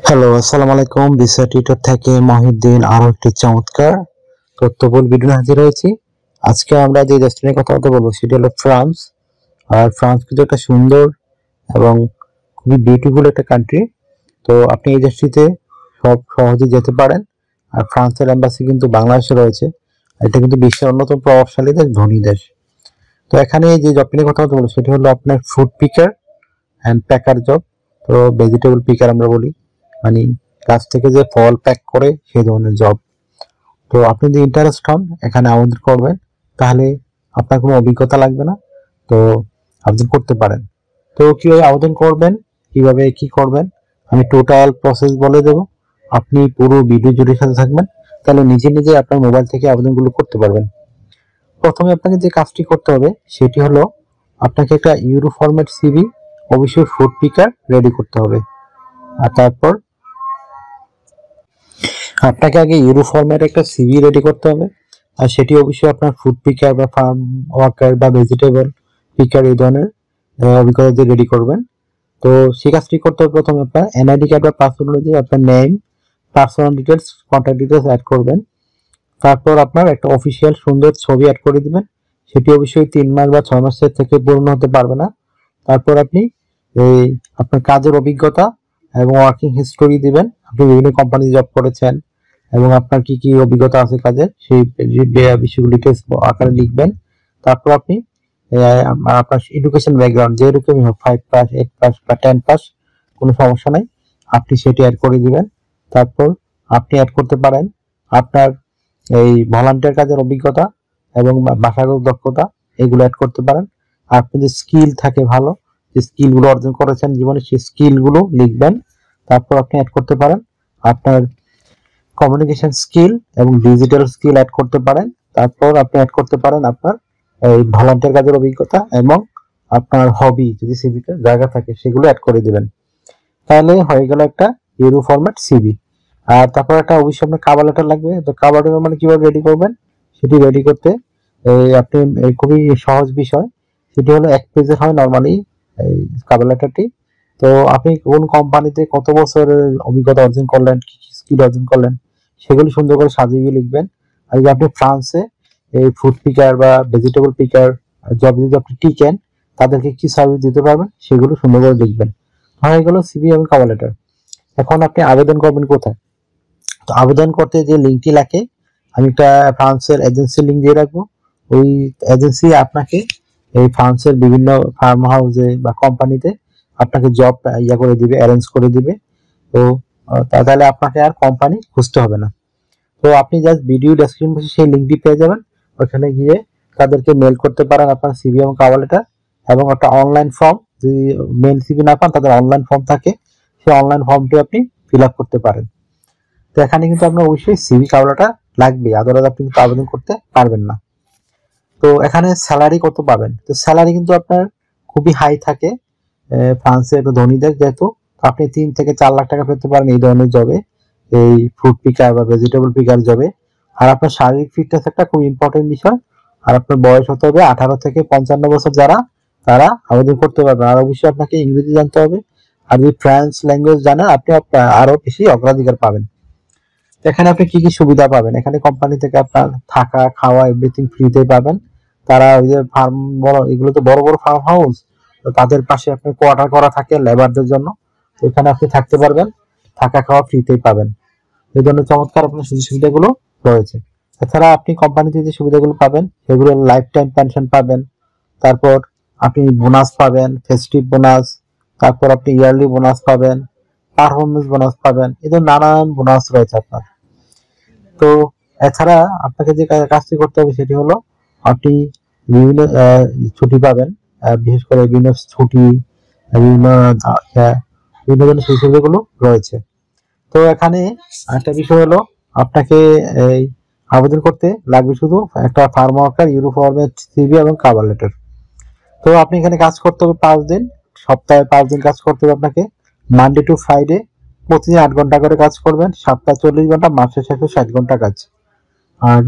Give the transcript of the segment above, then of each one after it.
Hello, আসসালামু আলাইকুম। Visa tutor থেকে মহিউদ্দিন আরো একটি চমৎকার তথ্যবহুল ভিডিও নিয়ে হাজির হয়েছি। আজকে আমরা যে দেশটি নিয়ে কথা বলবো সেটি হলো ফ্রান্স। আর ফ্রান্স কিন্তু একটা সুন্দর এবং খুবই বিউটিফুল একটা কান্ট্রি। তো আপনি এই দেশটিতে সব সহজে যেতে পারেন। আর ফ্রান্সের এম্বাসি কিন্তু বাংলাদেশে রয়েছে। এটা কিন্তু বিশ্বের অন্যতম প্রভাবশালী দেশ, ধনী দেশ। তো এখানে যে জবটি নিয়ে কথা বলবো সেটি হলো আপনার ফুড পিকার অ্যান্ড প্যাকার জব। তো ভেজিটেবল পিকার আমরা বলি, মানে গাছ থেকে যে ফল প্যাক করে সেই ধরনের জব। তো আপনি যদি ইন্টারেস্ট হন এখানে আবেদন করবেন, তাহলে আপনার কোনো অভিজ্ঞতা লাগবে না। তো আবেদন করতে পারেন। তো কিভাবে আবেদন করবেন, কিভাবে কি করবেন, আমি টোটাল প্রসেস বলে দেব। আপনি পুরো ভিডিও জুড়ে সাথে থাকবেন, তাহলে নিজে নিজে আপনার মোবাইল থেকে আবেদনগুলো করতে পারবেন। প্রথমে আপনাকে যে কাজটি করতে হবে সেটি হলো আপনাকে একটা ইউরো ফরম্যাট সিভি, অবশ্যই ফুড পিকার রেডি করতে হবে। আর তারপর আপনাকে আগে ইউরো ফরম্যাট একটা সিভি রেডি করতে হবে। আর সেটি অবশ্যই আপনার ফুড পিকার বা ফার্ম ওয়ার্কার বা ভেজিটেবল পিকার এই ধরনের অভিজ্ঞতা দিয়ে রেডি করবেন। তো সেই কাজটি করতে হবে, প্রথমে আপনার এনআইডি কার্ড বা পাসপোর্ট অনুযায়ী আপনার name, personal details, contact details add করবেন। তারপর আপনার একটা অফিসিয়াল সুন্দর ছবি অ্যাড করে দিবেন। সেটি অবশ্যই 3 মাস বা 6 মাসের থেকে পূর্ণ হতে পারবে না। তারপর আপনি এই আপনার কাজের অভিজ্ঞতা এবং ওয়ার্কিং হিস্টোরি দিবেন। আপনি বিভিন্ন কোম্পানি জব করেছেন এবং আপনার কি কি অভিজ্ঞতা আছে কাজে, সেই বিষয়গুলো ডিটেলস আকারে লিখবেন। তারপর আপনি আপনার এডুকেশন ব্যাকগ্রাউন্ড যেরকমই হোক, 5 পাস, 8 পাস বা 10 পাস, কোনো সমস্যা নাই, আপনি সেটি অ্যাড করে দিবেন। তারপর আপনি অ্যাড করতে পারেন আপনার এই ভলান্টিয়ার কাজের অভিজ্ঞতা এবং ভাষাগত দক্ষতা, এগুলো অ্যাড করতে পারেন। আর আপনি যে স্কিল থাকে ভালো, যে স্কিলগুলো অর্জন করেছেন জীবনে, সেই স্কিলগুলো লিখবেন। তারপর আপনি অ্যাড করতে পারেন আপনার কমিউনিকেশন স্কিল এবং ডিজিটাল স্কিল অ্যাড করতে পারেন। তারপর আপনি অ্যাড করতে পারেন আপনার এই ভলান্টিয়ার কাজের অভিজ্ঞতা এবং আপনার হবি, যদি সিভিতে জায়গা থাকে সেগুলো অ্যাড করে দিবেন। তাহলে হয়ে গেল একটা ইউরো ফরম্যাট সিভি। আর তারপর একটা অবশ্যই আপনার কাভার লেটার লাগবে। তো কাভার লেটার মানে কিভাবে রেডি করবেন, সেটি রেডি করতে আপনি খুবই সহজ বিষয়। সেটি হলো 1 পেজের হয় নর্মালি এই কাভার লেটারটি। তো আপনি কোন কোম্পানিতে কত বছরের অভিজ্ঞতা অর্জন করলেন, কি কি স্কিল অর্জন করলেন, সেগুলো সুন্দর করে সাজিয়ে লিখবেন। আর যদি আপনি ফ্রান্সে এই ফুড পিকার বা ভেজিটেবল পিকার জব যদি আপনি টিকেন, তাদেরকে কি সার্ভিস দিতে পারবেন সেগুলো সুন্দর করে লিখবেন। হয়ে গেল সিভি এবং কভার লেটার। এখন আপনি আবেদন করবেন কোথায়? তো আবেদন করতে যে লিঙ্কটি লাগে, আমি একটা ফ্রান্সের এজেন্সির লিঙ্ক দিয়ে রাখবো। ওই এজেন্সি আপনাকে এই ফ্রান্সের বিভিন্ন ফার্ম হাউসে বা কোম্পানিতে আপনাকে জব করে দিবে, অ্যারেঞ্জ করে দিবে। তো তাহলে আপনাকে আর কোম্পানি খুঁজতে হবে না। তো আপনি জাস্ট ভিডিও ডেসক্রিপশন বক্সে সেই লিঙ্কটি পেয়ে যাবেন। ওখানে গিয়ে তাদেরকে মেল করতে পারেন আপনার সিভি এবং কভার লেটার, এবং একটা অনলাইন ফর্ম, যদি মেল সিভি না পান তাদের অনলাইন ফর্ম থাকে, সেই অনলাইন ফর্মটি আপনি ফিল আপ করতে পারেন। তো এখানে কিন্তু আপনার অবশ্যই সিভি কভার লেটার লাগবে, আদারওয়াইজ আপনি কিন্তু আবেদন করতে পারবেন না। তো এখানে স্যালারি কত পাবেন? তো স্যালারি কিন্তু আপনার খুবই হাই থাকে। ফ্রান্সের একটা ধনী দেশ যেহেতু, আপনি 3 থেকে 4 লাখ টাকা পেতে পারেন এই ধরনের জবে, এই ফুড পিকার বা ভেজিটেবল পিকার জবে। আর আপনার শারীরিক ফিটনেস একটা খুব ইম্পর্টেন্ট বিষয়। আর আপনার বয়স হতে হবে 18 থেকে 55 বছর, যারা তারা আবেদন করতে পারবেন। আর অবশ্যই আপনাকে ইংরেজি জানতে হবে। আর যদি ফ্রেঞ্চ ল্যাঙ্গুয়েজ জানেন, আপনি আরো বেশি অগ্রাধিকার পাবেন। এখানে আপনি কি কি সুবিধা পাবেন, এখানে কোম্পানি থেকে আপনার থাকা খাওয়া এভরিথিং ফ্রিতে পাবেন। তারা ওই যে ফার্ম, বড় এগুলো তো বড় বড় ফার্ম হাউস, তো তাদের পাশে আপনার কোয়ার্টার করা থাকে লেবারদের জন্য। তো এখানে আপনি থাকতে পারবেন, থাকা খাওয়া ফ্রিতেই পাবেন। এই ধরনের চমৎকার আপনার সুযোগ সুবিধাগুলো রয়েছে। এছাড়া আপনি কোম্পানিতে যে সুবিধাগুলো পাবেন সেগুলো লাইফ টাইম পেনশন পাবেন। তারপর আপনি বোনাস পাবেন, ফেস্টিভ বোনাস। তারপর আপনি ইয়ারলি বোনাস পাবেন, পারফরমেন্স বোনাস পাবেন। এই ধরনের নানান বোনাস রয়েছে আপনার। তো এছাড়া আপনাকে যে কাজটি করতে হবে সেটি হলো আপনি বিভিন্ন ছুটি পাবেন। বিশেষ করে বিভিন্ন ছুটি, বিভিন্ন বিভিন্ন ধরনের সেই সুবিধাগুলো রয়েছে। তো এখানে একটা বিষয় হলো আপনাকে এই আবেদন করতে লাগবে শুধু একটা farm worker, euro format CV এবং কভার লেটার। তো আপনি এখানে কাজ করতে হবে 5 দিন, সপ্তাহে 5 দিন কাজ করতে হবে আপনাকে, মানডে টু ফ্রাইডে। প্রতিদিন 8 ঘন্টা করে কাজ করবেন, সপ্তাহে 40 ঘন্টা, মাসে 60 ঘন্টা কাজ। আর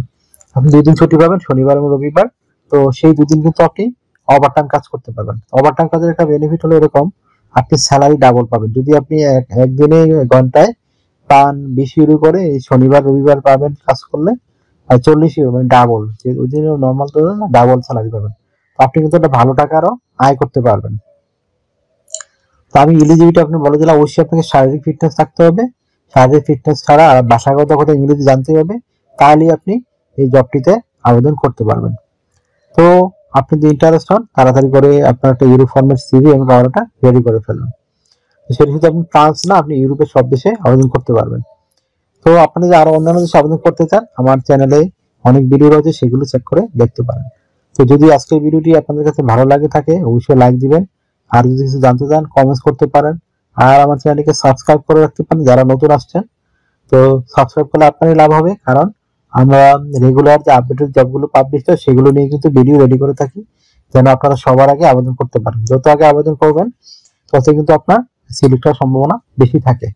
আপনি 2 দিন ছুটি পাবেন, শনিবার এবং রবিবার। তো সেই 2 দিন কিন্তু আপনি ওভারটাইম কাজ করতে পারবেন। ওভারটাইম কাজের একটা বেনিফিট হলো এরকম, আপনি স্যালারি ডাবল পাবেন। যদি আপনি একদিনে ঘন্টায় পান 20 ইউরো করে, এই শনিবার রবিবার পাবেন কাজ করলে 40 ইউরো, মানে ডাবল। যে ওই দিন নর্মাল তো ডাবল স্যালারি পাবেন। তো আপনি কিন্তু একটা ভালো টাকারও আয় করতে পারবেন। তো আমি এলিজিবিলিটি আপনি বলে দিলাম, অবশ্যই আপনাকে শারীরিক ফিটনেস থাকতে হবে। শারীরিক ফিটনেস ছাড়া আর ভাষাগত কথা ইংরেজি জানতে হবে, তাহলেই আপনি এই জবটিতে আবেদন করতে পারবেন। তো আপনি যদি ইন্টারেস্ট হন, তাড়াতাড়ি করে আপনার একটা ইউরো ফর্মের সিভি এবং কাগজটা রেডি করে ফেলুন। সেটা শুধু আপনি ফ্রান্স না, আপনি ইউরোপের সব দেশে আবেদন করতে পারবেন। তো আপনি যদি আরো অন্যান্য দেশে আবেদন করতে চান, আমার চ্যানেলে অনেক ভিডিও রয়েছে, সেগুলো চেক করে দেখতে পারেন। তো যদি আজকের ভিডিওটি আপনাদের কাছে ভালো লাগে থাকে, অবশ্যই লাইক দিবেন। আর যদি কিছু জানতে চান, কমেন্টস করতে পারেন। আর আমার চ্যানেলকে সাবস্ক্রাইব করে রাখতে পারেন যারা নতুন আসছেন। তো সাবস্ক্রাইব করলে আপনারই লাভ হবে, কারণ আমরা রেগুলার যে আপডেটেড জবগুলো পাবলিশ হয় সেগুলো নিয়ে কিন্তু ভিডিও রেডি করে থাকি, যেন আপনারা সবার আগে আবেদন করতে পারেন। যত আগে আবেদন করবেন তত কিন্তু আপনার সিলেক্ট হওয়ার সম্ভাবনা বেশি থাকে।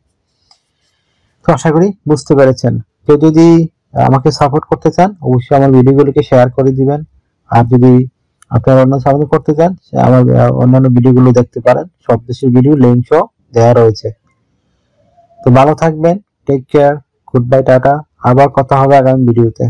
তো আশা করি বুঝতে পেরেছেন। কেউ যদি আমাকে সাপোর্ট করতে চান, অবশ্যই আমার ভিডিওগুলোকে শেয়ার করে দিবেন। আর যদি আপনারা অন্য সাপোর্ট করতে চান, আমার অন্যান্য ভিডিওগুলো দেখতে পারেন, সব দেশের ভিডিও লিঙ্ক সহ দেওয়া রয়েছে। তো ভালো থাকবেন, take care, good bye, ta-ta. আবার কথা হবে আগামী ভিডিওতে।